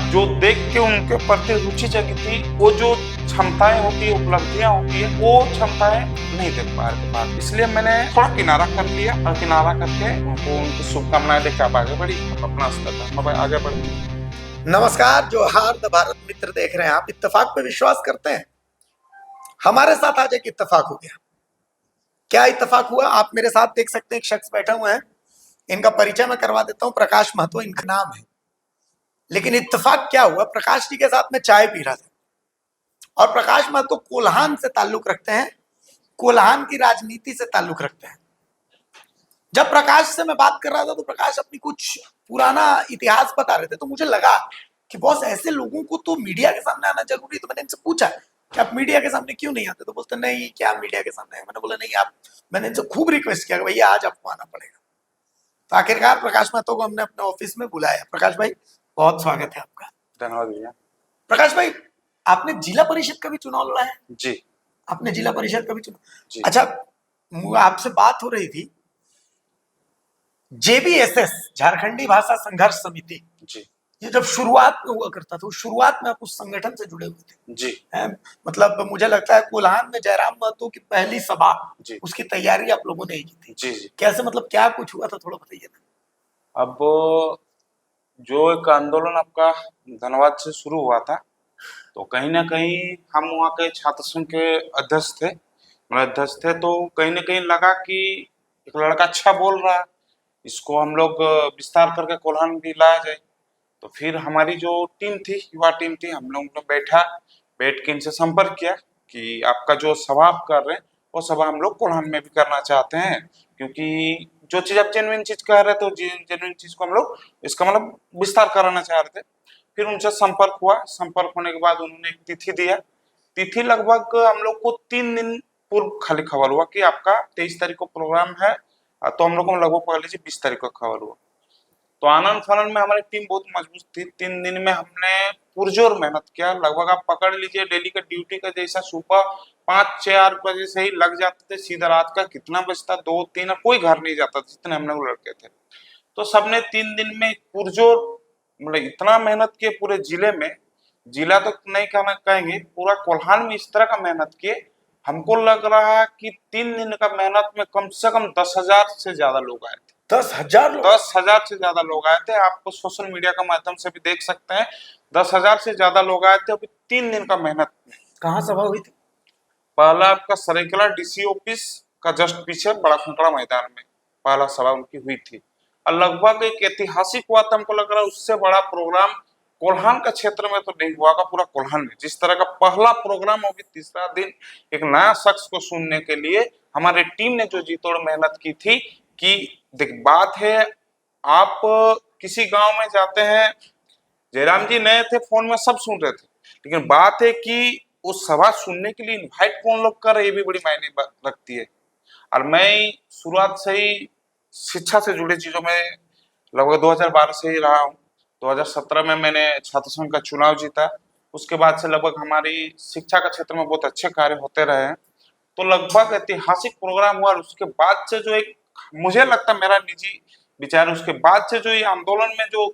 जो देख के उनके प्रति रुचि जगी थी, वो जो क्षमताएं होती है, उपलब्धियां होती है, वो क्षमताएं नहीं देख पा रहे थे बाहर। इसलिए मैंने थोड़ा किनारा कर लिया और किनारा करके उनको उनकी शुभकामनाएं देकर आप आगे बढ़ी, अपना स्तर पर आगे बढ़ी। नमस्कार, जोहार द भारत मित्र देख रहे हैं आप। इत्तेफाक पे विश्वास करते हैं? हमारे साथ आज एक इत्तेफाक हो गया। क्या इत्तेफाक हुआ आप मेरे साथ देख सकते हैं। एक शख्स बैठे हुए हैं, इनका परिचय मैं करवा देता हूं। प्रकाश महतो इनका नाम है। लेकिन इत्तेफाक क्या हुआ, प्रकाश जी के साथ मैं चाय पी रहा था और प्रकाश महतो कोल्हान से ताल्लुक रखते हैं, कोल्हान की राजनीति से ताल्लुक रखते हैं। जब प्रकाश से मैं बात कर रहा था तो प्रकाश अपनी कुछ पुराना इतिहास बता रहे थे, तो मुझे लगा कि बॉस ऐसे लोगों को तो मीडिया के सामने आना जरूरी है। तो मैंने इनसे पूछा कि आप मीडिया के सामने क्यों नहीं आते? तो बोलते नहीं, क्या मीडिया के सामने है? मैंने बोला नहीं आप, मैंने इनसे खूब रिक्वेस्ट किया कि भैया आज आपको आना पड़ेगा। तो आखिरकार प्रकाश महतो को हमने अपने ऑफिस में बुलाया। प्रकाश भाई बहुत स्वागत है आपका। धन्यवाद भैया। प्रकाश भाई, आपने जिला परिषद का भी चुनाव लड़ा है? जी। आपने जिला परिषद का भी जी। चुनाव, अच्छा, आपसे बात हो रही थी JBSS, झारखंडी भाषा संघर्ष समिति, जी। ये जब शुरुआत में हुआ करता था, शुरुआत में आप उस संगठन से जुड़े हुए थे। जी। मतलब मुझे लगता है कोल्हान में जयराम महतो की पहली सभा, उसकी तैयारी आप लोगों ने की थी। जी जी। कैसे, मतलब क्या कुछ हुआ था, थोड़ा बताइए ना। अब जो एक आंदोलन आपका धनबाद से शुरू हुआ था, तो कहीं ना कहीं हम वहाँ के छात्र संघ के अध्यक्ष थे, तो कहीं ना कहीं लगा कि एक लड़का अच्छा बोल रहा है, इसको हम लोग विस्तार करके कोल्हान भी लाया जाए। तो फिर हमारी जो टीम थी, युवा टीम थी, हम लोग बैठ के इनसे संपर्क किया कि आपका जो सभा आप कर रहे हैं वो सभा हम लोग कोल्हान में भी करना चाहते हैं, क्योंकि जो चीज आप जेन्युइन चीज कह रहे थे, तो जेन्युइन चीज को हम लोग इसका मतलब विस्तार कराना चाह रहे थे। फिर उनसे संपर्क हुआ। संपर्क होने के बाद उन्होंने एक तिथि दिया। तिथि लगभग हम लोग को 3 दिन पूर्व खाली खबर हुआ कि आपका 23 तारीख को प्रोग्राम है। तो हम लोग को लगभग पकड़ लीजिए 20 तारीख को खबर हुआ। तो आनंद फानंद में हमारी टीम बहुत मजबूत थी। 3 दिन में हमने पुरजोर मेहनत किया। लगभग आप पकड़ लीजिए डेली का ड्यूटी का जैसा सुबह 5-6 बजे से ही लग जाते थे, सीधा रात का कितना बजता 2-3 कोई घर नहीं जाता, जितने हम लोग लड़के थे। तो सबने 3 दिन में पुरजोर मतलब इतना मेहनत किए पूरे जिले में। जिला तो नहीं कहना कहेंगे, पूरा कोल्हान में इस तरह का मेहनत किए। हमको लग रहा है कि 3 दिन का मेहनत में कम से कम 10,000 से ज्यादा लोग आए थे। 10,000 लोग? 10,000 से ज्यादा लोग आए थे। आपको सोशल मीडिया के माध्यम से भी देख सकते हैं, 10,000 से ज्यादा लोग आए थे अभी 3 दिन का मेहनत में। कहाँ सभा हुई थी? पहला आपका सरायकला DC ऑफिस का जस्ट पीछे बड़ा खंडरा मैदान में पहला सभा उनकी हुई थी। और लगभग एक ऐतिहासिक हुआ था, हमको लग रहा है उससे बड़ा प्रोग्राम कोल्हान का क्षेत्र में तो नहीं हुआ का। पूरा कोल्हान में जिस तरह का पहला प्रोग्राम होगी, तीसरा दिन एक नया शख्स को सुनने के लिए हमारे टीम ने जो जी तोड़ मेहनत की थी। कि देख, बात है आप किसी गांव में जाते हैं, जयराम जी नए थे, फोन में सब सुन रहे थे, लेकिन बात है कि उस सभा सुनने के लिए इनवाइट कौन लोग कर रहे, ये भी बड़ी मायने रखती है। और मैं शुरुआत से ही शिक्षा से जुड़े चीजों में लगभग 2012 से ही रहा हूँ। 2017 में मैंने छात्र संघ का चुनाव जीता। उसके बाद से लगभग हमारी शिक्षा का क्षेत्र में बहुत अच्छे कार्य होते रहे हैं। तो लगभग ऐतिहासिक प्रोग्राम हुआ और उसके बाद से जो एक, मुझे लगता है मेरा निजी विचार, उसके बाद से जो ये आंदोलन में जो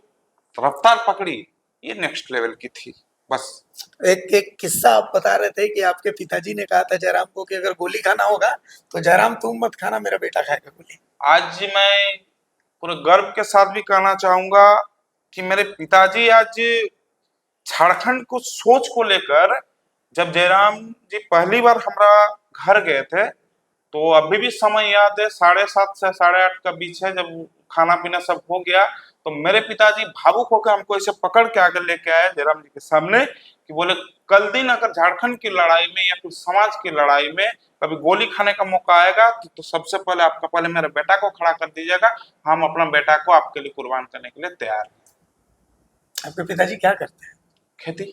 रफ्तार पकड़ी, ये नेक्स्ट लेवल की थी। बस एक किस्सा आप बता रहे थे कि आपके पिताजी ने कहा था जयराम को कि अगर गोली खाना होगा तो जयराम तुम मत खाना, मेरा बेटा खाएगा गोली। आज मैं पूरे गर्व के साथ भी कहना चाहूंगा कि मेरे पिताजी आज झारखंड को सोच को लेकर, जब जयराम जी पहली बार हमारा घर गए थे, तो अभी भी समय याद है, 7:30 से 8:30 का बीच है, जब खाना पीना सब हो गया, तो मेरे पिताजी भावुक होकर हमको ऐसे पकड़ के आगे लेके आए जयराम जी के सामने कि बोले कल दिन अगर झारखंड की लड़ाई में या फिर समाज की लड़ाई में कभी गोली खाने का मौका आएगा तो सबसे पहले आपका पहले मेरे बेटा को खड़ा कर दीजिएगा। हम अपना बेटा को आपके लिए कुर्बान करने के लिए तैयार हैं। आपके पिताजी क्या करते हैं? खेती,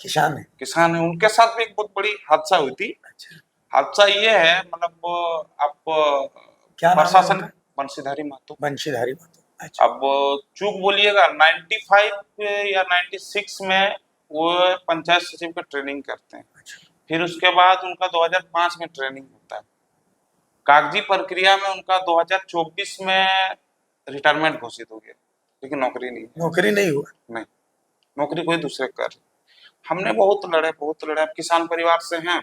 किसान है? किसान है। उनके साथ भी एक बहुत बड़ी हादसा हुई थी। अच्छा, हादसा ये है, मतलब आप क्या प्रशासन, बंशीधारी महतो। बंशीधारी महतो। अच्छा। अब चूक बोलिएगा, 95 या 96 में वो पंचायत सचिव का ट्रेनिंग करते हैं। अच्छा। फिर उसके बाद उनका 2005 में ट्रेनिंग होता है। कागजी प्रक्रिया में उनका 2024 में रिटायरमेंट घोषित हो गया, लेकिन नौकरी नहीं हुआ। नहीं। नहीं। नौकरी कोई दूसरे कर रहे। हमने बहुत लड़े, अब किसान परिवार से हैं,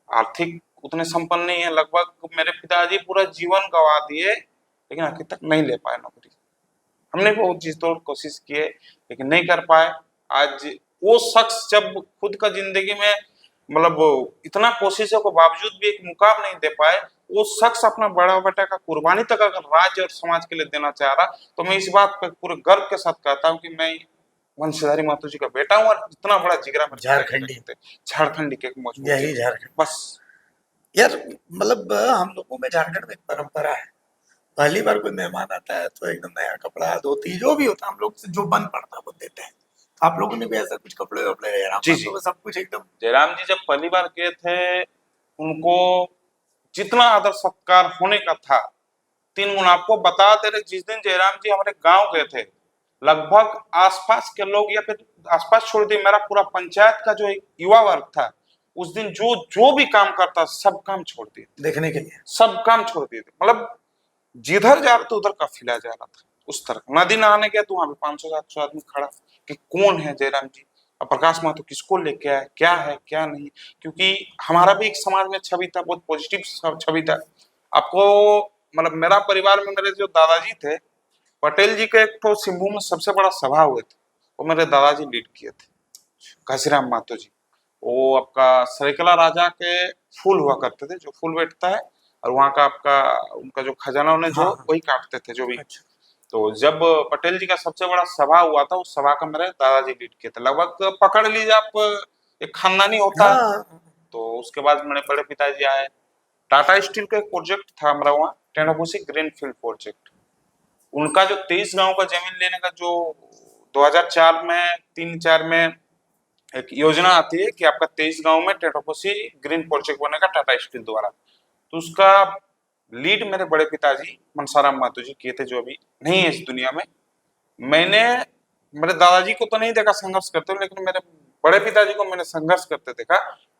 आर्थिक उतने संपन्न नहीं है, लगभग मेरे पिताजी पूरा जीवन गंवा दिए लेकिन आखिर तक नहीं ले पाए नौकरी। हमने बहुत जी तोड़ कोशिश किए लेकिन नहीं कर पाए। आज वो शख्स जब खुद का जिंदगी में मतलब इतना कोशिशों के बावजूद भी एक मुकाम नहीं दे पाए, वो शख्स अपना बड़ा बेटा का कुर्बानी तक अगर राज्य और समाज के लिए देना चाह रहा, तो मैं इस बात पर पूरे गर्व के साथ कहता हूँ कि मैं वंशधारी महतो जी का बेटा हूँ और इतना बड़ा जिगरा मेरे झारखंडी। पिताजी थे। झारखंडी के एक मजबूत यही जिगरा। झारखंड। बस यार मतलब हम लोगों में झारखंड में एक परंपरा है, पहली बार कोई मेहमान आता है तो एकदम नया कपड़ा, धोती, जो भी होता है हम लोग से जो बन पड़ता है वो देते हैं। आप लोगों ने भी ऐसा कुछ कपड़े वपड़े जी तो सब कुछ एकदम। जयराम जी जब पहली बार गए थे, उनको जितना आदर सत्कार होने का था 3 गुना। आपको बता दे रहे, जिस दिन जयराम जी हमारे गांव गए थे, लगभग आसपास के लोग या फिर आसपास छोड़ दिए, मेरा पूरा पंचायत का जो एक युवा वर्ग था, उस दिन जो जो भी काम करता सब काम छोड़ दिए, देखने के लिए। सब काम छोड़ दिए थे। मतलब जिधर जा रहे थे उधर काफिला जा रहा था उस तरह। नदी नहाने गया तो वहां पे 500-700 आदमी खड़ा कि कौन है जयराम जी, और प्रकाश महतो किसको लेके आए, क्या है क्या नहीं। क्योंकि हमारा भी एक समाज में छवि था, बहुत पॉजिटिव छवि था। आपको मतलब मेरा परिवार में मेरे जो दादाजी थे, पटेल जी के एक तो सिंभू में सबसे बड़ा सभा हुए थे, वो मेरे दादाजी लीड किए थे, घसीराम महतो जी। वो आपका सरेकला राजा के फूल हुआ करते थे, जो फूल बैठता है, और वहाँ का आपका उनका जो खजाना उन्हें जो हाँ हाँ। वही काटते थे जो भी। अच्छा। तो जब पटेल जी का सबसे बड़ा सभा हुआ था, उस सभा का मेरे दादाजी लीड किए थे। लगभग पकड़ लीजिए आप, एक खानदानी होता है। हाँ तो उसके बाद मेरे बड़े पिताजी आए। टाटा स्टील का एक प्रोजेक्ट था हमारा वहाँ, टेनोबुसी ग्रीनफील्ड प्रोजेक्ट। उनका जो 23 गांव का जमीन लेने का जो 2004 में 3-4 में एक योजना आती है कि आपका 23 गांव में टेनोबुसी ग्रीन प्रोजेक्ट बनेगा टाटा स्टील द्वारा। तो उसका लीड मेरे बड़े पिताजी मनसाराम महतो जी किए थे, जो अभी नहीं है इस दुनिया में। मैंने मेरे दादाजी को तो नहीं देखा संघर्ष करते हुए, लेकिन मेरे बड़े पिताजी को मैंने संघर्ष करते देखा।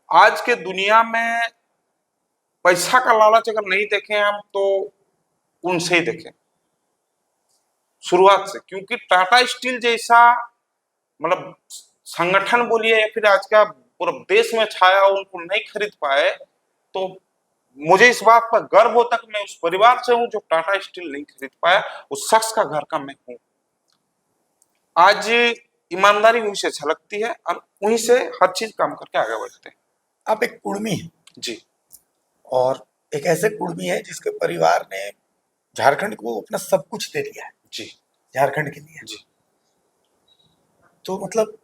आज के दुनिया में पैसा का लालच अगर नहीं देखे हम, तो उनसे ही देखें शुरुआत से। क्योंकि टाटा स्टील जैसा मतलब संगठन बोलिए या फिर आज का पूरा देश में छाया, उनको नहीं खरीद पाए, तो मुझे इस बात पर गर्व होता कि मैं उस परिवार से हूं जो टाटा स्टील नहीं खरीद पाया, उस शख्स का घर का मैं हूं। आज ईमानदारी वहीं से झलकती है और वहीं से हर चीज काम करके आगे बढ़ते हैं। आप एक कुर्मी हैं, जी और एक ऐसे कुर्मी है जिसके परिवार ने झारखंड को अपना सब कुछ दे दिया है जी झारखंड के लिए। जी तो मतलब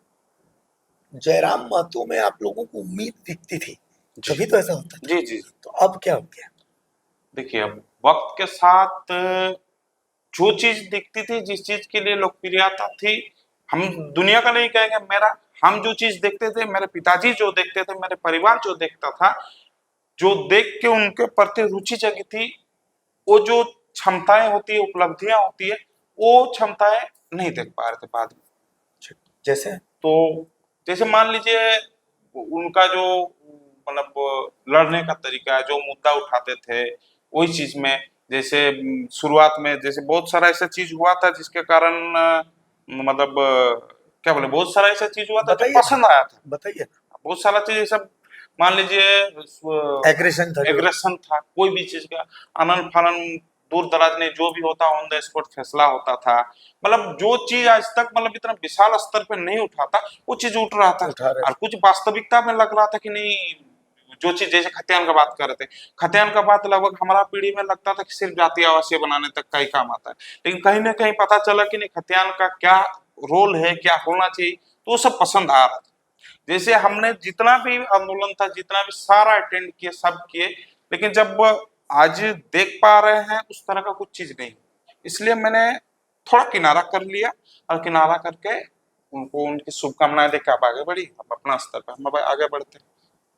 जयराम महतो में आप लोगों को उम्मीद दिखती थी, जी तभी तो ऐसा होता था। जी जी। तो अब क्या हो गया? देखिए, अब वक्त के साथ जो चीज दिखती थी, जिस चीज के लिए लोकप्रियता थी, हम दुनिया का नहीं कहेंगे, मेरा हम जो चीज देखते थे, मेरे पिताजी जो देखते थे, मेरे परिवार जो देखता था, जो देख के उनके प्रति रुचि जगी थी, वो जो क्षमताएं होती है, उपलब्धियां होती है, वो क्षमताएं नहीं देख पा रहे थे बाद में। जैसे तो जैसे मान लीजिए उनका जो मतलब लड़ने का तरीका है, जो मुद्दा उठाते थे वही चीज में, जैसे शुरुआत में जैसे बहुत सारा ऐसा चीज हुआ था जिसके कारण मतलब क्या बोले, बहुत सारा ऐसा चीज हुआ था जो बताइए पसंद आया था। बताइए ना। बहुत सारा चीज ऐसा मान लीजिए एग्रेशन था जो। एग्रेशन था, कोई भी चीज का आनन फानन, दूर दराज नहीं, जो भी होता ऑन द स्पॉट फैसला होता था। मतलब जो चीज आज तक मतलब इतना विशाल स्तर पे नहीं उठा था, वो चीज उठ रहा था। उठा रहे और कुछ वास्तविकता में लग रहा था कि नहीं, जो चीज जैसे खतियान का बात कर रहे थे, खतियान का बात लगभग हमारा पीढ़ी में लगता था कि सिर्फ जातीय आवासीय बनाने तक का ही काम आता है, लेकिन कहीं ना कहीं पता चला कि नहीं, खतियान का क्या रोल है, क्या होना चाहिए, तो वो सब पसंद आ रहा था। जैसे हमने जितना भी आंदोलन था, जितना भी सारा अटेंड किए, सब किए, लेकिन जब आज देख पा रहे हैं उस तरह का कुछ चीज नहीं, इसलिए मैंने थोड़ा किनारा कर लिया, और किनारा करके उनको उनकी शुभकामनाएं देकर आप आगे बढ़ी, अब अपना स्तर पर हम अब आगे बढ़ते हैं,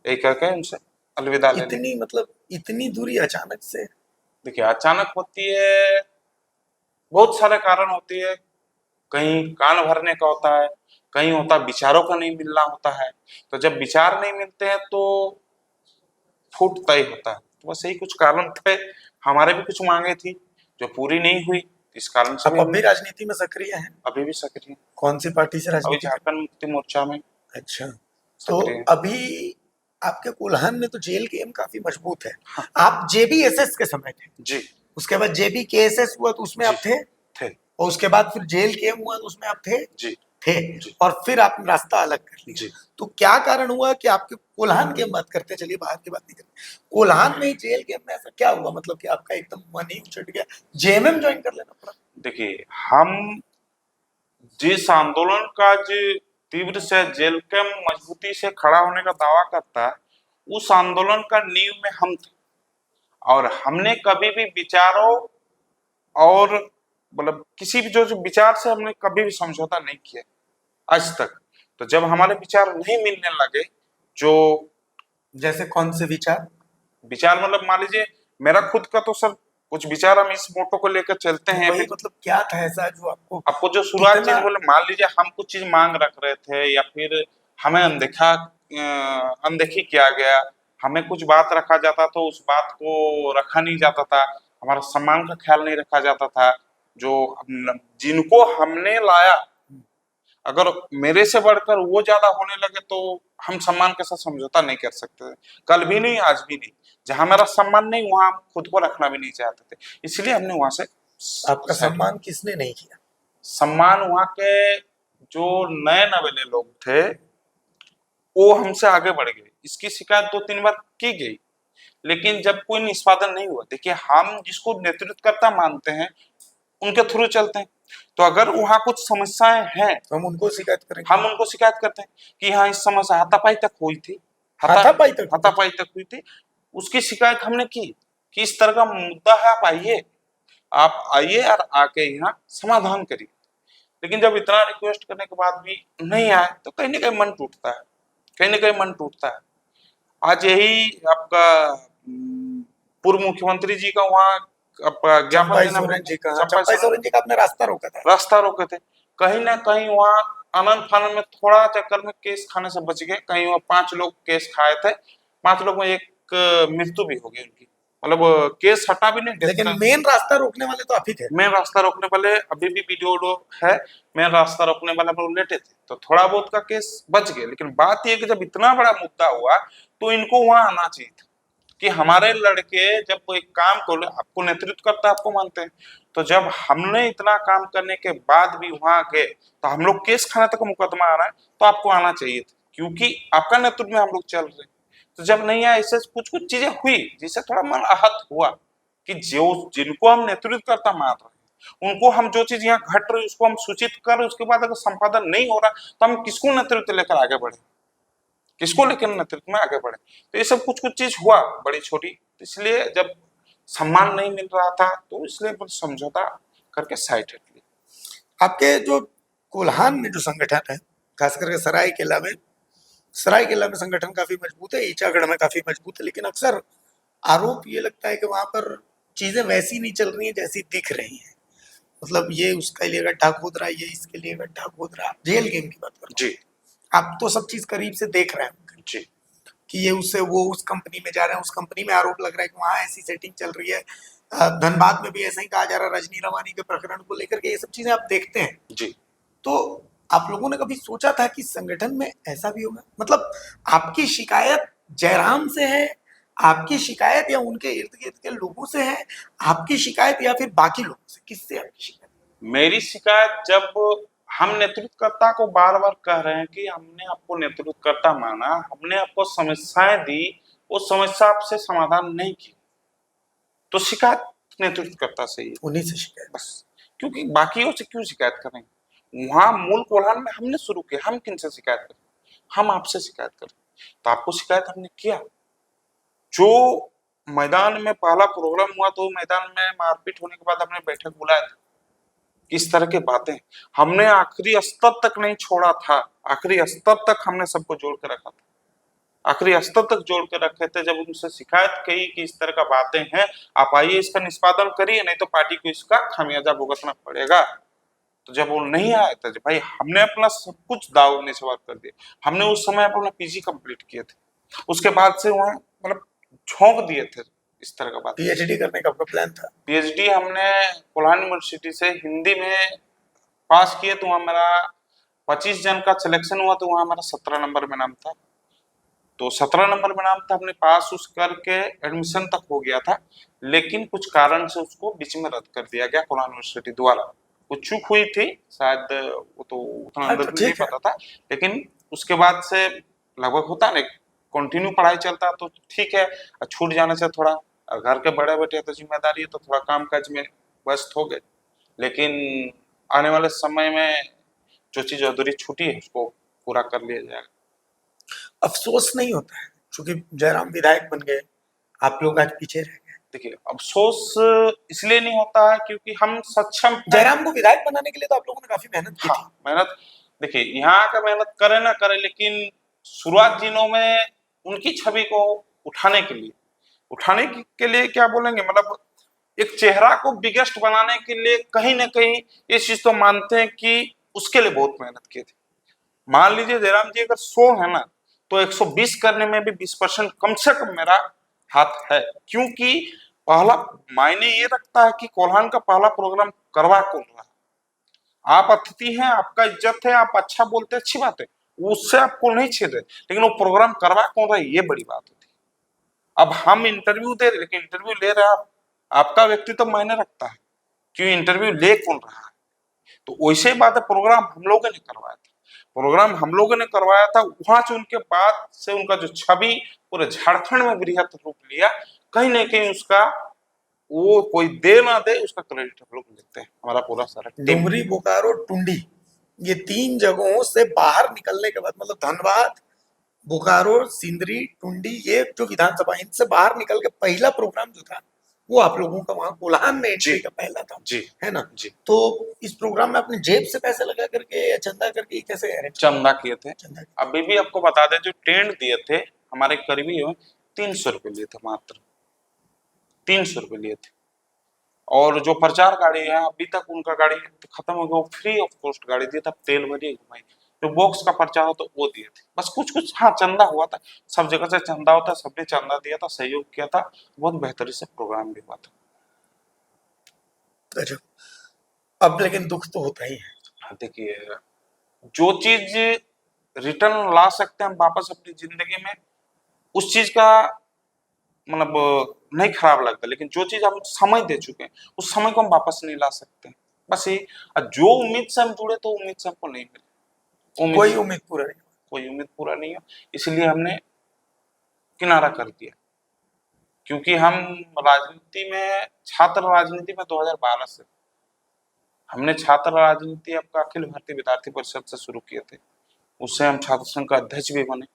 यही करके उनसे अलविदा ले लें। इतनी मतलब इतनी दूरी अचानक से? देखिए, अचानक होती है, बहुत सारे कारण होती है। कहीं कान भरने का होता है, कहीं होता विचारों का नहीं मिलना होता है। तो जब विचार नहीं मिलते हैं तो फूट तय होता है। तो बस यही कुछ कारण थे। हमारे भी कुछ मांगे थी जो पूरी नहीं हुई, इस कारण से आप भी अब भी राजनीति में सक्रिय हैं? अभी भी सक्रिय हैं। कौन सी पार्टी से अभी राजनीति कर? झारखंड मुक्ति मोर्चा में अच्छा, तो सक्रिय हैं। अभी आपके कोल्हान में तो जेल गेम काफी मजबूत है। हाँ। आप जेबीएसएस के समय थे, जी उसके बाद जेबीकेएसएस हुआ तो उसमें जी आप थे, थे और उसके बाद फिर जेल गेम हुआ तो उसमें आप थे जी थे जी और फिर आपने रास्ता अलग कर लिया। जी। तो क्या कारण हुआ कि आपके कोल्हान गेम बात करते, चलिए बाहर की बात नहीं करते, कोल्हान में ही जेल गेम में ऐसा क्या हुआ, मतलब कि आपका एकदम मन ही उछट गया, जेएमएम ज्वाइन कर लेना पड़ा? देखिए, हम जिस आंदोलन का जो तीव्र से जेल के मजबूती से खड़ा होने का दावा करता है, उस आंदोलन का नींव में हम थे, और हमने कभी भी विचारों और मतलब किसी भी जो विचार से हमने कभी भी समझौता नहीं किया आज तक। तो जब हमारे विचार नहीं मिलने लगे, जो जैसे कौन से विचार? विचार मतलब मान लीजिए मेरा खुद का तो सर कुछ विचार, हम इस मोटो को लेकर चलते हैं। वही, मतलब क्या था ऐसा जो आपको जो शुरुआत इतना- चीज बोले, मान लीजिए हम कुछ चीज मांग रख रहे थे या फिर हमें अनदेखी किया गया, हमें कुछ बात रखा जाता तो उस बात को रखा नहीं जाता था, हमारा सम्मान का ख्याल नहीं रखा जाता था, जो जिनको हमने लाया अगर मेरे से बढ़कर वो ज्यादा होने लगे तो हम सम्मान के साथ समझौता नहीं कर सकते थे। कल भी नहीं, आज भी नहीं। जहां मेरा सम्मान नहीं वहां हम खुद को रखना भी नहीं चाहते थे, इसलिए हमने वहां से आपका सम्मान किसने नहीं किया? सम्मान वहां के जो नए नवेले लोग थे वो हमसे आगे बढ़ गए। इसकी शिकायत 2-3 बार की गई, लेकिन जब कोई निष्पादन नहीं हुआ। देखिए, हम जिसको नेतृत्वकर्ता मानते हैं उनके थ्रू चलते हैं, तो अगर वहां कुछ समस्याएं हैं तो हम उनको शिकायत करेंगे। हम उनको शिकायत करते हैं कि हाँ इस समस्या हाथापाई तक हुई थी, हाथापाई तक? हाथापाई तक हुई थी, उसकी शिकायत हमने की कि इस तरह का मुद्दा है, आप आइए और आके यहाँ समाधान करिए। लेकिन जब इतना रिक्वेस्ट करने के बाद भी नहीं आए तो कहीं ना कहीं मन टूटता है, कहीं ना कहीं मन टूटता है। आज यही आपका पूर्व मुख्यमंत्री जी का वहाँ आपका ज्ञापन चंपाई देना, सोरेन जी का, चंपाई सोरेन जी का आपने रास्ता रोका था। रास्ता रोके थे। कहीं ना कहीं वहाँ आनंद फानंद में थोड़ा चक्कर में केस खाने से बच गए। कहीं वहाँ 5 लोग केस खाए थे, 5 लोग में एक मृत्यु भी हो गई उनकी, मतलब केस हटा भी नहीं। लेकिन मेन रास्ता रोकने वाले तो आप ही थे। मेन रास्ता रोकने वाले अभी भी वीडियो है, मेन रास्ता रोकने वाले हम लोग लेटे थे, तो थोड़ा बहुत का केस बच गए। लेकिन बात यह कि जब इतना बड़ा मुद्दा हुआ तो इनको वहां आना चाहिए था कि हमारे लड़के जब कोई काम को, आपको नेतृत्व करता आपको मानते हैं, तो जब हमने इतना काम करने के बाद भी वहां गए तो हम लोग केस खाने तक मुकदमा आ रहा है तो आपको आना चाहिए था, क्योंकि आपका नेतृत्व में हम लोग चल रहे हैं। तो जब नहीं आया, इससे कुछ कुछ चीजें हुई जिससे थोड़ा मन आहत हुआ कि जो जिनको हम नेतृत्व करता मान रहे हैं, उनको हम जो चीज यहाँ घट रही उसको हम सूचित कर, उसके बाद अगर संपादन नहीं हो रहा तो हम किसको नेतृत्व लेकर आगे बढ़े, किसको लेकर नेतृत्व में आगे बढ़े। तो ये सब कुछ कुछ चीज हुआ बड़ी छोटी, तो इसलिए जब सम्मान नहीं मिल रहा था तो इसलिए समझौता करके साइड हट लिया। आपके जो कोल्हान में जो संगठन है, खास करके सरायकेला में संगठन काफी मजबूत है, ईचागढ़ में काफी मजबूत है, लेकिन अक्सर आरोप ये लगता है कि वहां पर चीजें वैसी नहीं चल रही हैं जैसी दिख रही हैं। मतलब ये उसके लिए गड्ढा खोद रहा है, ये इसके लिए गड्ढा खोद रहा है। जेल गेम की बात कर रहा हूं। जी आप तो सब चीज करीब से देख रहे हैं जी कि ये उससे वो उस कंपनी में जा रहे हैं, उस कंपनी में आरोप लग रहा है कि वहां ऐसी सेटिंग चल रही है। धनबाद में भी ऐसा ही कहा जा रहा है रजनी रवानी के प्रकरण को लेकर के, ये सब चीजें आप देखते हैं। जी। तो आप लोगों ने कभी सोचा था कि संगठन में ऐसा भी होगा? मतलब आपकी शिकायत जयराम से है, आपकी शिकायत या उनके इर्द गिर्द के लोगों से है, आपकी शिकायत या फिर बाकी लोगों से, किससे आपकी शिकायत? मेरी शिकायत, जब हम नेतृत्वकर्ता को बार बार कह रहे हैं कि हमने आपको नेतृत्वकर्ता माना, हमने आपको समस्याएं दी, वो समस्या आपसे समाधान नहीं की, तो शिकायत नेतृत्वकर्ता से ही है उन्हीं से शिकायत। बस। क्योंकि बाकियों से क्यों शिकायत करें? वहां मूल कोल्हान में हमने शुरू किया, हम किन से शिकायत करें? हम आपसे शिकायत करें, तो आपको शिकायत हमने किया। जो मैदान में पहला प्रोग्राम हुआ तो मैदान में मारपीट होने के बाद हमने बैठक बुलाया था। इस तरह की बातें हमने आखिरी स्तर तक नहीं छोड़ा था, आखिरी स्तर तक हमने सबको जोड़ के रखा था, आखिरी स्तर तक जोड़ के रखे थे। जब उनसे शिकायत कही कि इस तरह का बातें हैं, आप आइए इसका निष्पादन करिए, नहीं तो पार्टी को इसका खामियाजा भुगतना पड़ेगा। तो जब वो नहीं आए थे, भाई हमने अपना सब कुछ दाव में सवार कर दिया। हमने उस समय अपना पीजी कंप्लीट किए थे, उसके बाद से वहां मतलब झोंक दिए थे इस तरह का बात। पीएचडी करने का आपका प्लान था? पीएचडी हमने कोल्हान यूनिवर्सिटी से हिंदी में पास किए, तो वहाँ मेरा 25 जन का सिलेक्शन हुआ, तो वहाँ हमारा 17 नंबर में नाम था। तो 17 नंबर में नाम था, हमने पास उस करके एडमिशन तक हो गया था, लेकिन कुछ कारण से उसको बीच में रद्द कर दिया गया कोल्हान यूनिवर्सिटी द्वारा। कुछ चूक हुई थी शायद, वो तो उतना हाँ, अंदर तो भी नहीं ठीक है। पता था, लेकिन उसके बाद से लगभग होता नहीं, कंटिन्यू पढ़ाई चलता तो ठीक है, छूट जाने से थोड़ा, घर के बड़े बेटे तो जिम्मेदारी है, तो थोड़ा काम काज में व्यस्त हो गए। लेकिन आने वाले समय में जो चीज अधूरी छूटी है उसको पूरा कर लिया जाएगा। अफसोस नहीं होता है क्योंकि जयराम विधायक बन गए, आप लोग आज पीछे रह गए? देखिए, अफसोस इसलिए नहीं होता है क्योंकि हम सक्षम हैं। जयराम को विधायक बनाने के लिए तो आप लोगों ने काफी मेहनत की हाँ, थी। मेहनत, देखिए यहाँ का मेहनत करे ना करे, लेकिन शुरुआत दिनों में उनकी छवि को उठाने के लिए क्या बोलेंगे, मतलब एक चेहरा को बिगेस्ट बनाने के लिए कहीं ना कहीं ये चीज तो मानते हैं कि उसके लिए बहुत मेहनत की थी। मान लीजिए जयराम जी अगर 100 है ना, तो 120 करने में भी 20% कम से कम मेरा हाथ है, क्योंकि पहला मायने ये रखता है कि कोल्हान का पहला प्रोग्राम करवा कौन रहा। आप अतिथि हैं, आपका इज्जत है, आप अच्छा बोलते हैं, अच्छी बात है, उससे आपको नहीं छेड़ रहे, लेकिन वो प्रोग्राम करवा कौन रहा है, ये बड़ी बात होती है। अब हम इंटरव्यू दे रहे, लेकिन इंटरव्यू ले रहे आप, आपका व्यक्तित्व तो मायने रखता है, क्यों इंटरव्यू ले कौन रहा है। तो वैसे बात है, प्रोग्राम हम लोगों ने करवाया था, प्रोग्राम हम लोगों ने करवाया था, वहां से उनके बाद से उनका जो छवि पूरे झारखंड में बृहत रूप लिया, कहीं ना कहीं उसका वो कोई दे ना दे उसका क्रेडिट हम लोग लेते हैं, हमारा पूरा सारा टीम। डुमरी, बोकारो, टुंडी, ये 3 जगहों से बाहर निकलने के बाद, मतलब धनबाद, बोकारो, सिंदरी, टुंडी, ये जो विधानसभा, इनसे बाहर निकल के पहला प्रोग्राम जो था वो आप लोगों का वहां कोल्हान में एंट्री का पहला था, जी, है ना? जी। तो इस प्रोग्राम में अपने जेब से पैसे लगा करके या चंदा करके कैसे arrange चंदा किए थे। चंदा? अभी भी आपको बता दें, जो टेंट दिए थे हमारे करीबी 300 रुपये लिए थे, मात्र 300 रुपये लिए थे। और जो प्रचार गाड़ी है अभी तक उनका गाड़ी तो खत्म हो गया, वो फ्री ऑफ कॉस्ट गाड़ी दिया था, तेल भरी घुमाई। जो बॉक्स का प्रचार हो तो वो दिए थे, बस कुछ कुछ हाँ चंदा हुआ था, सब जगह से चंदा होता है, सबने चंदा दिया था, सहयोग किया था, बहुत बेहतरीन से प्रोग्राम भी हुआ था। अच्छा, अब लेकिन दुख तो होता ही है। हाँ, देखिए, जो चीज रिटर्न ला सकते हैं हम वापस अपनी जिंदगी में, उस चीज का मतलब नहीं खराब लगता, लेकिन जो चीज हम समय दे चुके हैं उस समय को हम वापस नहीं ला सकते। बस ये, और जो उम्मीद से हम जुड़े तो उम्मीद से हमको नहीं मिली, कोई उम्मीद पूरा नहीं। कोई उम्मीद पूरा नहीं है, इसलिए हमने किनारा कर दिया। क्योंकि हम राजनीति में, छात्र राजनीति में 2012 से हमने छात्र राजनीति आपका अखिल भारतीय विद्यार्थी परिषद से शुरू किए थे, उससे हम छात्र संघ का अध्यक्ष भी बने।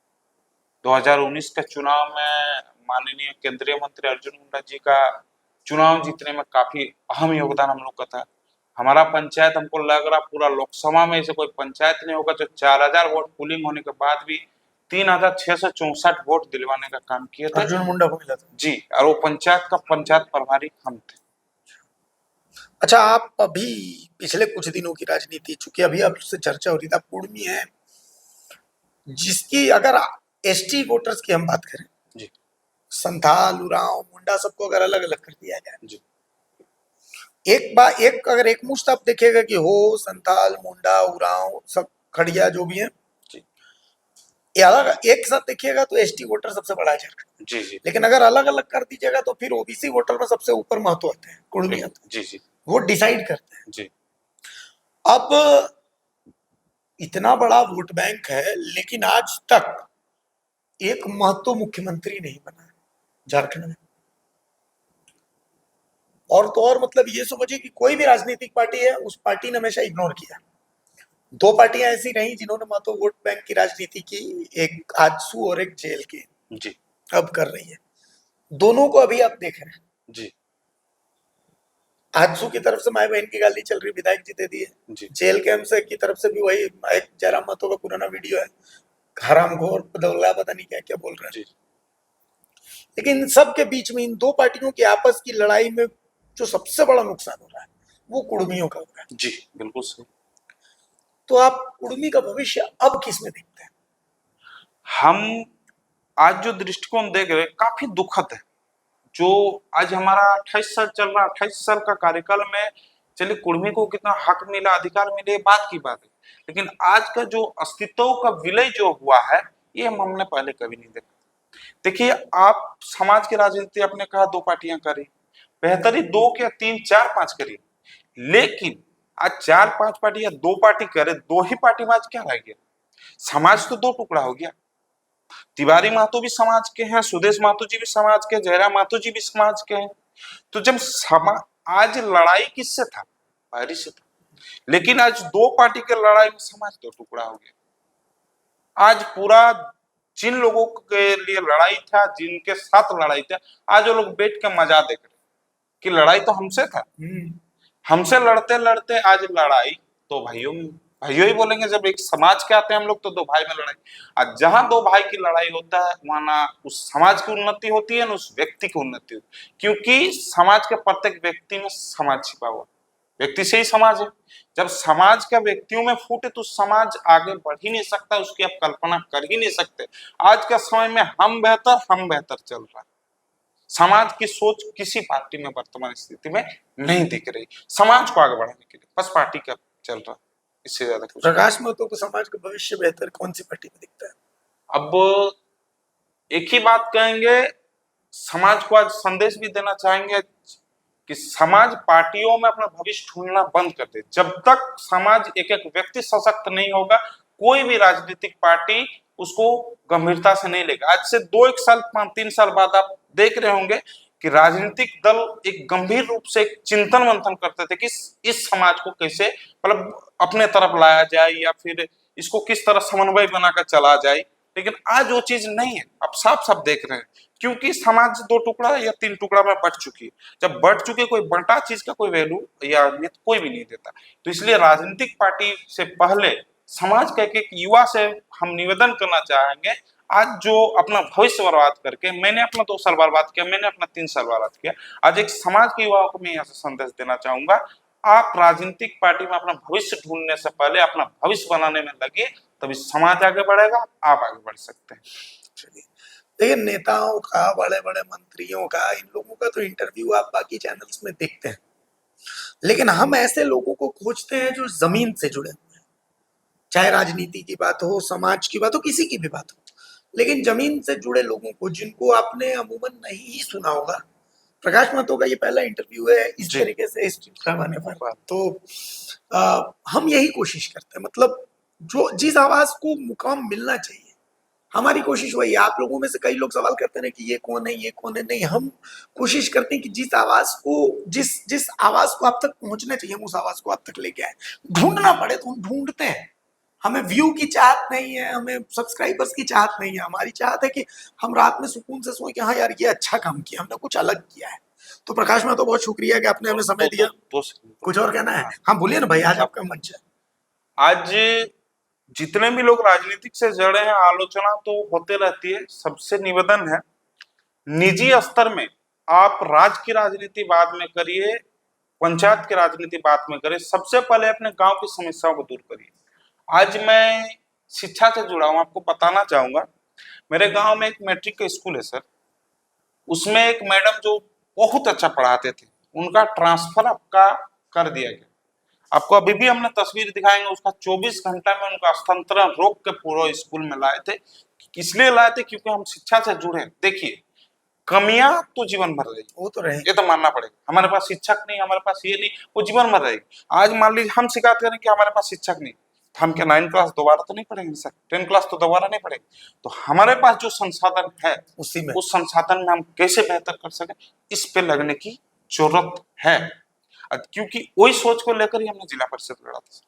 2019 के चुनाव में माननीय केंद्रीय मंत्री अर्जुन मुंडा जी का चुनाव जीतने में काफी अहम योगदान हम लोग का था। हमारा पंचायत, हमको लग रहा पूरा लोकसभा में ऐसे कोई पंचायत नहीं होगा जो 4000 वोट पुलिंग होने के बाद भी 3664 वोट दिलवाने का काम किए थे। अर्जुन मुंडा को मिला था जी, और वो पंचायत का पंचायत प्रभारी हम थे। अच्छा, आप अभी पिछले कुछ दिनों की राजनीति, चूंकि अभी आपसे चर्चा हो रही थी, आप कुर्मी है, जिसकी अगर एसटी वोटर्स की हम बात करें, जी, संथाल, उरांव, मुंडा, सबको अगर अलग अलग कर दिया जाए, जी, एक बार एक अगर एक मुश्त आप देखिएगा कि हो संथाल, मुंडा, उरांव, सब खड़िया जो भी है, जी, ये अलग एक साथ देखिएगा तो एसटी वोटर सबसे बड़ा है झारखंड। जी, जी, लेकिन अगर अलग अलग कर दीजिएगा तो फिर ओबीसी वोटर में सबसे ऊपर महत्व आते हैं कुर्मी आते हैं, जी, जी, वो डिसाइड करते हैं। जी, अब इतना बड़ा वोट बैंक है, लेकिन आज तक एक महतो मुख्यमंत्री नहीं बना झारखंड में। और तो और मतलब ये समझिए कि कोई भी राजनीतिक पार्टी है, उस पार्टी ने हमेशा इग्नोर किया। 2 पार्टियां ऐसी रही जिन्होंने महतो वोट बैंक की राजनीति की, एक आजसू और एक जेल की, जी, अब कर रही है। दोनों को अभी आप देख रहे हैं, जी, आजसू की तरफ से माई बहन की गाली चल रही, विधायक जीते दिए। जी, जेल कैंप से की तरफ से भी वही एक जयराम महतो का पुराना वीडियो है, हरामखोर बदौला, पता नहीं क्या क्या बोल रहे हैं। जी, लेकिन इन सब के बीच में इन 2 पार्टियों की आपस की लड़ाई में जो सबसे बड़ा नुकसान हो रहा है वो कुर्मियों का हो रहा है। जी, बिल्कुल सही। तो आप कुर्मी का भविष्य अब किस में देखते हैं? हम आज जो दृष्टिकोण देख रहे हैं काफी दुखद है, जो आज हमारा 28 साल चल रहा, 28 साल का कार्यकाल में चलिए कुर्मी को कितना हक मिला, अधिकार मिले, बात की बात है, लेकिन आज का जो अस्तित्व का विलय जो हुआ है ये हमने पहले कभी नहीं देखा। देखिए, आप समाज की राजनीति आपने कहा 2 पार्टियां करी, बेहतरी 2 क्या 3 4 5 करी, लेकिन आज 4 5 पार्टी या 2 पार्टी करे, 2 ही पार्टी में आज क्या रह गया? समाज तो 2 टुकड़ा हो गया। तिवारी महतो भी समाज के हैं, सुदेश महतो जी भी समाज के, जयराम महतो जी भी समाज के हैं। तो जब आज लड़ाई किससे था? पायरी से था। लेकिन आज 2 पार्टी के लड़ाई में समाज 2 टुकड़ा हो गया। आज पूरा जिन लोगों के लिए लड़ाई था, जिनके साथ लड़ाई था, आज वो लोग बैठ के मजा देख रहे कि लड़ाई तो हमसे था, हमसे लड़ते लड़ते आज लड़ाई तो भाइयों में, भाइयों ही बोलेंगे, जब एक समाज के आते हैं हम लोग तो 2 भाई में लड़ाई। आज जहां 2 भाई की लड़ाई होता है वहां ना उस समाज की उन्नति होती है ना उस व्यक्ति की उन्नति होती है, क्योंकि समाज के प्रत्येक व्यक्ति में समाज छिपा हुआ, व्यक्ति से ही समाज है। जब समाज का व्यक्तियों में फूटे तो समाज आगे बढ़ ही नहीं सकता, उसकी आप कल्पना कर ही नहीं सकते। आज के समय में हम बेहतर चल रहा है। समाज की सोच किसी पार्टी में वर्तमान स्थिति में नहीं दिख रही, समाज को आगे बढ़ाने के लिए बस पार्टी का चल रहा है, इससे ज्यादा कुछ। प्रकाश महतो को समाज का भविष्य बेहतर कौन सी पार्टी में दिखता है? अब एक ही बात कहेंगे, समाज को आज संदेश भी देना चाहेंगे कि समाज पार्टियों में अपना भविष्य ढूंढना बंद कर दे। जब तक समाज एक एक व्यक्ति सशक्त नहीं होगा, कोई भी राजनीतिक पार्टी उसको गंभीरता से नहीं लेगा। आज से 2-1 साल 5-3 साल बाद आप देख रहे होंगे कि राजनीतिक दल एक गंभीर रूप से एक चिंतन मंथन करते थे कि इस समाज को कैसे मतलब अपने तरफ लाया जाए या फिर इसको किस तरह समन्वय बनाकर चला जाए, लेकिन आज वो चीज नहीं है। आप साफ साफ देख रहे हैं, क्योंकि समाज 2 टुकड़ा या 3 टुकड़ा में बट चुकी है। जब बट चुके, कोई बंटा चीज का कोई वैल्यू या अहमियत कोई भी नहीं देता। तो इसलिए राजनीतिक पार्टी से पहले समाज के एक युवा से हम निवेदन करना चाहेंगे, आज जो अपना भविष्य बर्बाद करके, मैंने अपना 2 साल बर्बाद किया, मैंने अपना 3 साल बर्बाद किया, आज एक समाज के युवाओं को मैं यहाँ से संदेश देना चाहूंगा, आप राजनीतिक पार्टी में अपना भविष्य ढूंढने से पहले अपना भविष्य बनाने में लगे, तभी समाज आगे बढ़ेगा, आप आगे बढ़ सकते हैं। चलिए, देखिए, नेताओं का, बड़े बड़े मंत्रियों का, इन लोगों का तो इंटरव्यू आप बाकी चैनल्स में देखते हैं, लेकिन हम ऐसे लोगों को खोजते हैं जो जमीन से जुड़े हुए हैं। चाहे राजनीति की बात हो, समाज की बात हो, किसी की भी बात हो, लेकिन जमीन से जुड़े लोगों को, जिनको आपने अमूमन नहीं ही सुना होगा। प्रकाश महतो का ये पहला इंटरव्यू है इस तरीके से इस पैमाने पर। तो हम यही कोशिश करते हैं, मतलब जो जिस आवाज को मुकाम मिलना चाहिए, हमारी कोशिश वही है। आप लोगों में से कई लोग सवाल करते हैं कि ये कौन है, ये कौन है। नहीं, हम कोशिश करते हैं कि जिस आवाज को, जिस आवाज को आप तक पहुंचना चाहिए, हम उस आवाज को आप तक लेके आए। ढूंढना पड़े तो हम ढूंढते हैं। हमें व्यू की चाहत नहीं है, हमें सब्सक्राइबर्स की चाहत नहीं है। हमारी चाहत है कि हम रात में सुकून से सोए कि हाँ यार, ये अच्छा काम किया, हमने कुछ अलग किया है। तो प्रकाश महतो, बहुत शुक्रिया कि आपने हमें समय दिया। कुछ और कहना है? हाँ बोलिए ना भाई, आज आपका मंच है। आज जितने भी लोग राजनीतिक से जुड़े हैं, आलोचना तो होते रहती है। सबसे निवेदन है, निजी स्तर में आप राज्य की राजनीति बाद में करिए, पंचायत की राजनीति बाद में करिए, सबसे पहले अपने गांव की समस्याओं को दूर करिए। आज मैं शिक्षा से जुड़ा हूं, आपको बताना चाहूंगा, मेरे गांव में एक मैट्रिक का स्कूल है सर, उसमें एक मैडम जो बहुत अच्छा पढ़ाते थे, उनका ट्रांसफर आपका कर दिया गया। आपको अभी भी हमने तस्वीर दिखाएंगे, उसका 24 घंटा में उनका स्थानांतरण रोक के पूरा स्कूल में लाए थे। इसलिए लाए थे क्योंकि हम शिक्षा से जुड़े। देखिए, कमियां तो जीवन भर रहेगी, वो तो रहे, ये तो मानना पड़ेगा। हमारे पास शिक्षक नहीं, हमारे पास ये नहीं, वो जीवन भर रहेगी। आज मान लीजिए हम शिकायत करें कि हमारे पास शिक्षक नहीं, हम क्या 9 क्लास दोबारा तो नहीं पढ़ेंगे सर, 10 क्लास तो दोबारा नहीं पढ़ेंगे। तो हमारे पास जो संसाधन है, उसी में, उस संसाधन में हम कैसे बेहतर कर सके, इस पे लगने की जरूरत है। क्योंकि वही सोच को लेकर ही हमने जिला परिषद लड़ा था।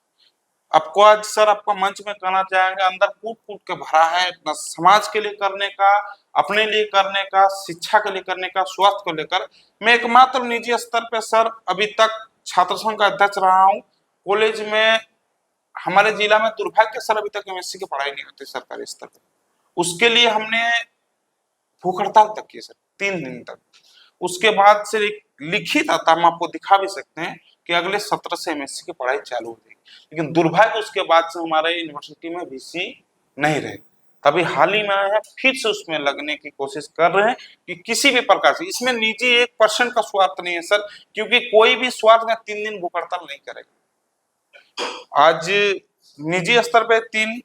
आपको आज सर, आपका मंच में कहना चाहेंगे, अंदर कूट कूट के भरा है, अपना समाज के लिए करने का, अपने लिए करने का, शिक्षा के लिए करने का, स्वास्थ्य को लेकर। मैं एकमात्र निजी स्तर पे सर अभी तक छात्र संघ का अध्यक्ष रहा हूँ। कॉलेज में हमारे जिला में दुर्भाग्य सर अभी तक एमएससी की पढ़ाई नहीं होती सरकारी स्तर पे। उसके लिए हमने भूख हड़ताल तक की सर, 3 दिन तक। उसके बाद से एक लिखित आता, हम आपको दिखा भी सकते हैं कि अगले सत्र से एमएससी की पढ़ाई चालू हो जाएगी। लेकिन दुर्भाग्य उसके बाद से हमारे यूनिवर्सिटी में वीसी नहीं रहे। तभी हाल ही में आए हैं, फिर से उसमें लगने की कोशिश कर रहे हैं कि किसी भी प्रकार से, इसमें निजी 1% का स्वार्थ नहीं है सर, क्योंकि कोई भी स्वार्थ में 3 दिन भूख हड़ताल नहीं करेगा। आज निजी स्तर पे तीन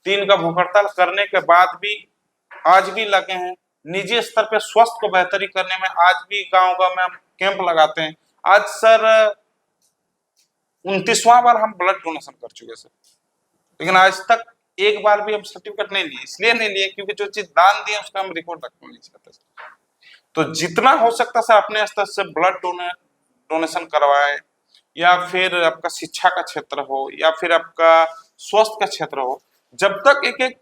तीन का भूख हड़ताल करने के बाद भी आज भी लगे हैं। निजी स्तर पे स्वास्थ्य को बेहतरी करने में आज भी गांव गांव में हम कैंप लगाते हैं। आज सर 29वां बार हम ब्लड डोनेशन कर चुके सर, लेकिन आज तक एक बार भी हम सर्टिफिकेट नहीं लिए। इसलिए नहीं लिए क्योंकि जो चीज दान दिए उसका हम रिकॉर्ड रखना नहीं चाहते। तो जितना हो सकता है अपने स्तर से ब्लड डोनेशन करवाएं, या फिर आपका शिक्षा का क्षेत्र हो या फिर आपका स्वास्थ्य का क्षेत्र हो। जब तक एक एक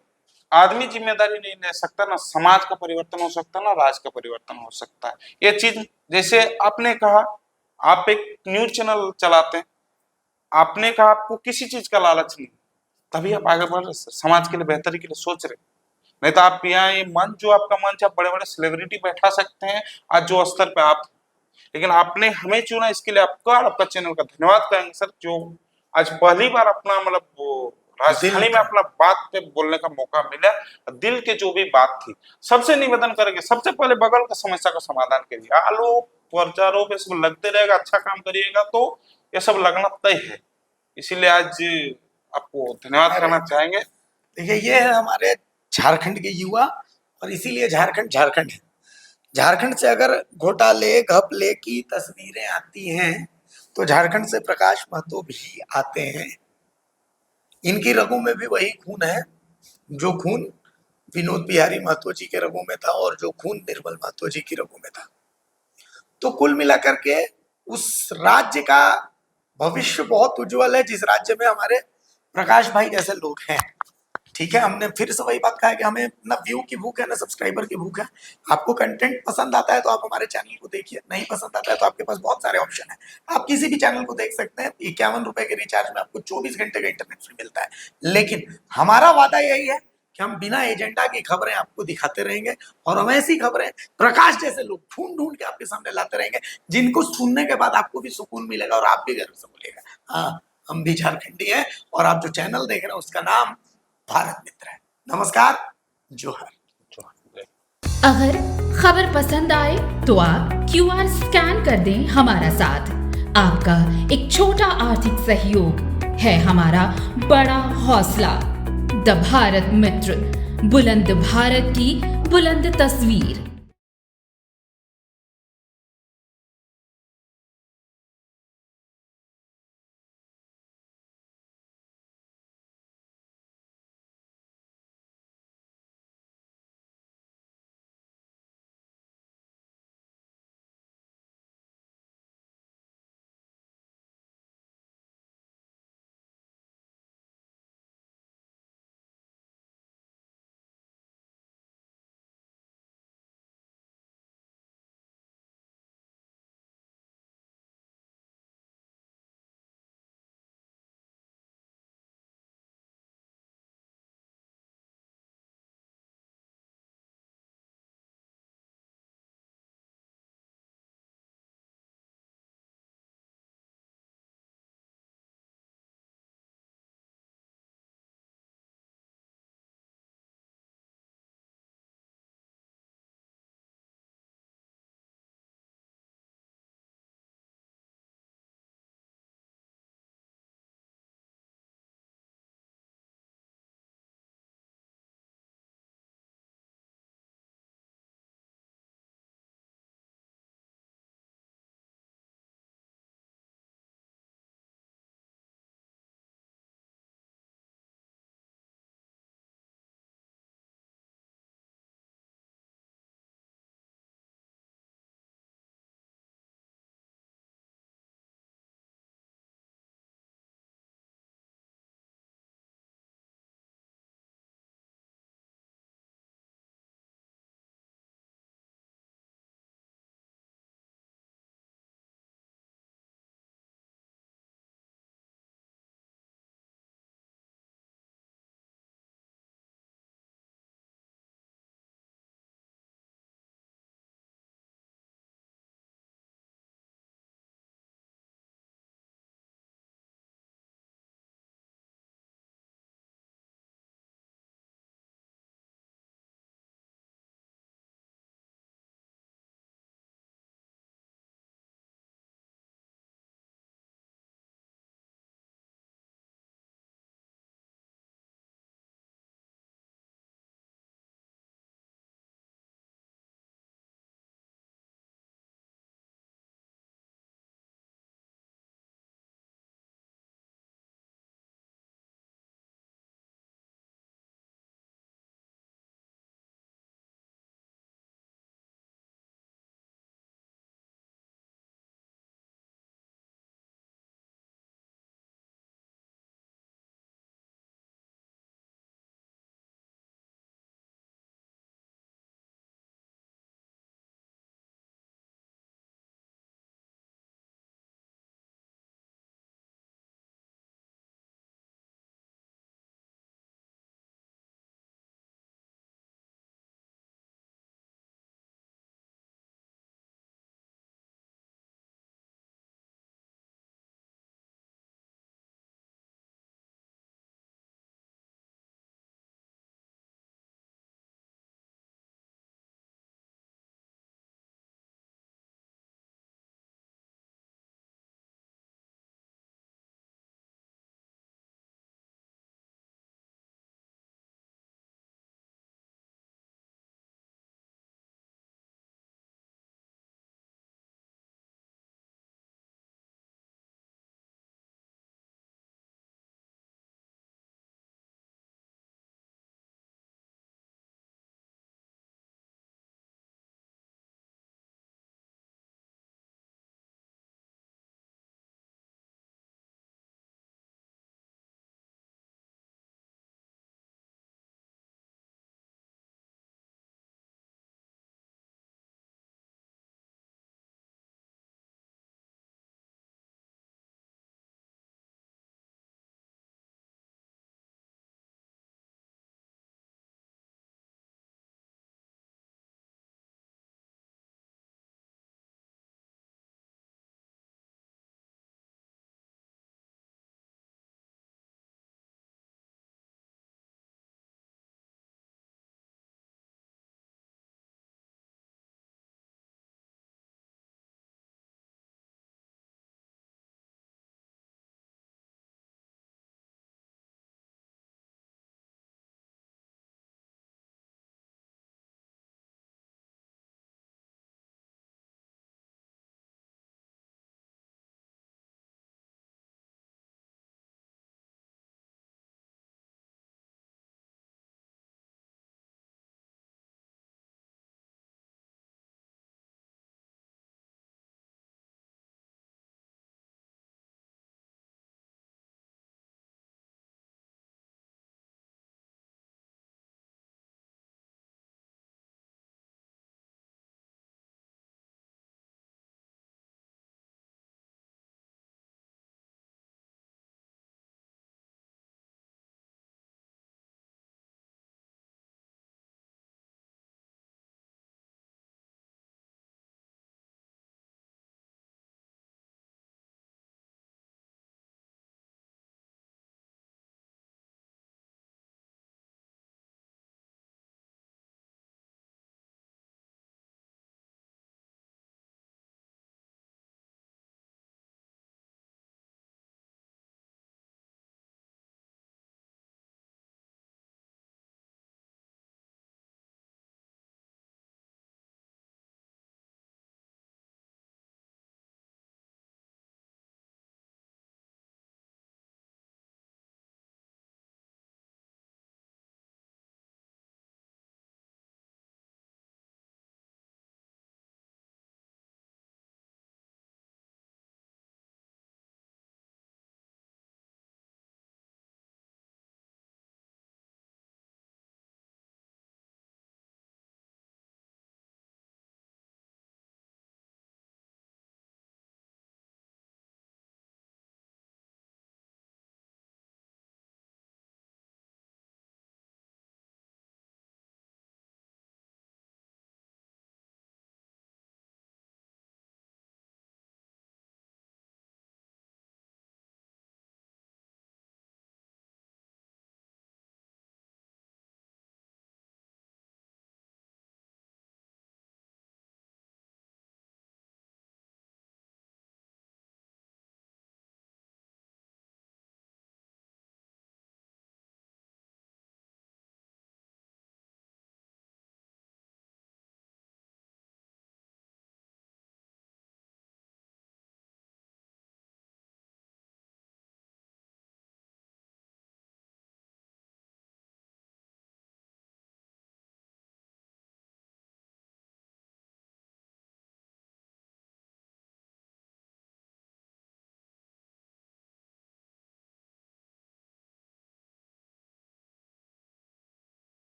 आदमी जिम्मेदारी नहीं ले सकता, ना समाज का परिवर्तन हो सकता, ना राज्य का परिवर्तन हो सकता है। ये चीज जैसे आपने कहा, आप एक न्यूज चैनल चलाते हैं, आपने कहा आपको किसी चीज का लालच नहीं, तभी आप आगे बढ़ रहे, समाज के लिए बेहतरी के लिए सोच रहे। नहीं तो आप यहाँ ये मंच, जो आपका मंच, आप बड़े बड़े सेलिब्रिटी बैठा सकते हैं आज जो स्तर पे आप, लेकिन आपने हमें चुना, इसके लिए आपका और आपका चैनल का धन्यवाद करेंगे सर, जो आज पहली बार अपना मतलब वो राजधानी में अपना बात पे बोलने का मौका मिला। दिल के जो भी बात थी सबसे निवेदन करेंगे, सबसे पहले बगल का समस्या का समाधान करिए। आलो प्रचारों पे सब लगते रहेगा, अच्छा काम करिएगा तो ये सब लगना तय है। इसीलिए आज आपको धन्यवाद करना चाहेंगे। देखिए, ये है हमारे झारखंड के युवा, और इसीलिए झारखंड झारखंड है। झारखंड से अगर घोटाले घपले की तस्वीरें आती हैं तो झारखंड से प्रकाश महतो भी आते हैं। इनकी रगों में भी वही खून है जो खून विनोद बिहारी महतो जी के रगों में था और जो खून निर्मल महतो जी की रगों में था। तो कुल मिलाकर के उस राज्य का भविष्य बहुत उज्जवल है जिस राज्य में हमारे प्रकाश भाई जैसे लोग हैं। ठीक है, हमने फिर से वही बात कहा है कि हमें ना व्यू की भूख है ना सब्सक्राइबर की भूख है। आपको कंटेंट पसंद आता है तो आप हमारे चैनल को देखिए, नहीं पसंद आता है तो आपके पास बहुत सारे ऑप्शन है, आप किसी भी चैनल को देख सकते हैं। 51 रुपए के रिचार्ज में आपको 24 घंटे का इंटरनेट फ्री मिलता है। लेकिन हमारा वादा यही है कि हम बिना एजेंडा की खबरें आपको दिखाते रहेंगे, और हम ऐसी खबरें प्रकाश जैसे लोग ढूंढ ढूंढ के आपके सामने लाते रहेंगे जिनको सुनने के बाद आपको भी सुकून मिलेगा और आप भी गर्व से बोलेगा हाँ, हम भी झारखंडी हैं। और आप जो चैनल देख रहे हैं उसका नाम भारत मित्र है। नमस्कार, जोहर। अगर खबर पसंद आए तो आप QR स्कैन कर दें हमारा साथ। आपका एक छोटा आर्थिक सहयोग है हमारा बड़ा हौसला। द भारत मित्र, बुलंद भारत की बुलंद तस्वीर।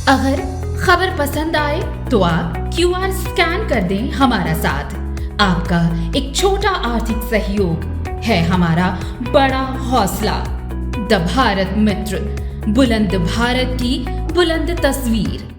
अगर खबर पसंद आए तो आप QR स्कैन कर दें हमारा साथ। आपका एक छोटा आर्थिक सहयोग है हमारा बड़ा हौसला। द भारत मित्र, बुलंद भारत की बुलंद तस्वीर।